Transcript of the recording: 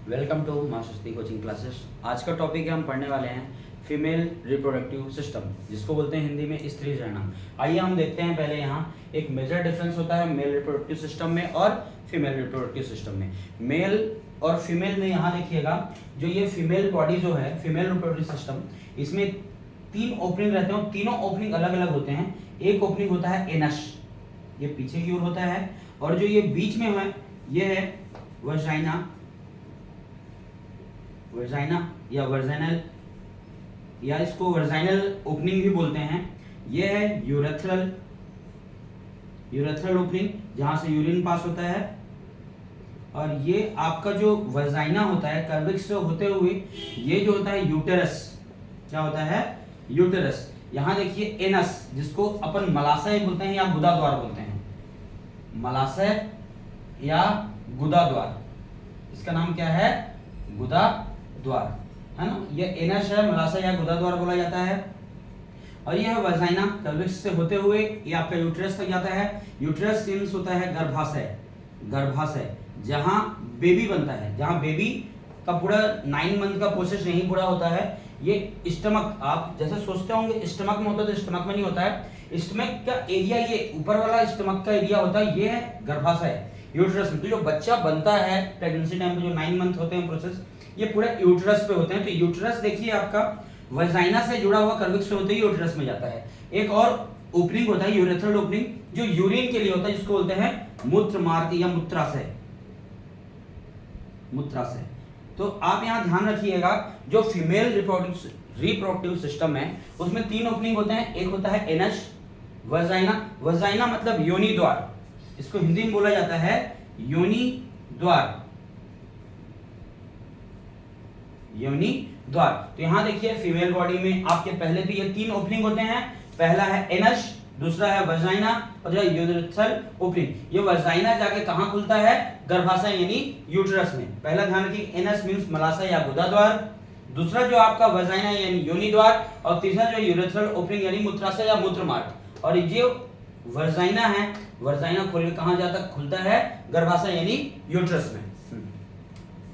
Welcome to masters coaching classes. आज का topic है, हम पढ़ने वाले हैं फीमेल रिप्रोडक्टिव सिस्टम, जिसको बोलते हैं हिंदी में स्त्री जनन। आइए हम देखते हैं पहले यहाँ एक मेजर डिफरेंस होता है मेल रिप्रोडक्टिव सिस्टम में और फीमेल रिप्रोडक्टिव सिस्टम में। मेल और फीमेल में यहाँ देखिएगा, जो ये फीमेल बॉडी जो है फीमेल रिप्रोडक्टिव सिस्टम, इसमें 3 ओपनिंग रहते हैं और तीनों ओपनिंग अलग अलग होते हैं। एक ओपनिंग होता है एनस, ये पीछे की ओर होता है, और जो ये बीच में है ये है वजाइना, वर्जाइना या वर्जाइनल, या इसको वर्जाइनल ओपनिंग भी बोलते हैं। ये है यूरेथ्रल ओपनिंग, जहां से यूरिन पास होता है। और ये आपका जो वर्जाइना होता है कर्विक्स से होते हुए, ये जो होता है यूटेरस, क्या होता है यूटेरस। यहां देखिए एनस, जिसको अपन मलाशय बोलते हैं या गुदा द्वार बोलते हैं, मलाशय या गुदा द्वार, इसका नाम क्या है गुदा द्वार, है ना। ये एनस है, मलाशय या गुदा द्वार बोला जाता है। और ये है वजाइना, कर्विक्स से होते हुए ये आपका यूट्रस तक जाता है। यूट्रस मींस होता है गर्भाशय, जहां बेबी बनता है, जहां बेबी का पूरा 9 मंथ का प्रोसेस नहीं पूरा होता है। ये स्टमक, आप जैसे सोचते होंगे स्टमक में होता है, तो स्टमक में नहीं होता है। स्टमक का एरिया, ये ऊपर वाला स्टमक का एरिया होता है, ये है गर्भाशय यूट्रस में। तो जो बच्चा बनता है प्रेगनेंसी टाइम पे, जो 9 मंथ होते हैं प्रोसेस, ये पूरा यूट्रस पे होते हैं। तो यूट्रस देखिए आपका वजाइना से जुड़ा हुआ कर्विक्स से होते ही यूट्रस में जाता है। एक और ओपनिंग होता है यूरेथ्रल ओपनिंग, जो यूरिन के लिए होता है, जिसको बोलते हैं मूत्र मार्ग या मूत्राशय। तो आप यहां ध्यान रखिएगा, जो फीमेल रिप्रोडक्टिव सिस्टम है उसमें 3 ओपनिंग होते हैं। एक होता है एनस, वजाइना मतलब योनि द्वार, इसको हिंदी में बोला जाता है योनि द्वार। तो यहां देखिए फीमेल बॉडी में आपके पहले तो ये 3 ओपनिंग होते हैं। पहला है एनस, दूसरा है वजाइना और जो यूरेथ्रल ओपनिंग। ये वजाइना जाके कहां खुलता है, गर्भाशय यानी यूट्रस में। पहला ध्यान रखिए, एनस मींस मलाशय या गुदा द्वार, दूसरा जो आपका वजाइना यानी योनि द्वार, और तीसरा जो यूरेथ्रल ओपनिंग यानी मूत्राशय या मूत्र मार्ग। और ये वर्जाइना है, वर्जाइना खोल के कहां जाता खुलता है, गर्भाशय यानी यूट्रस में।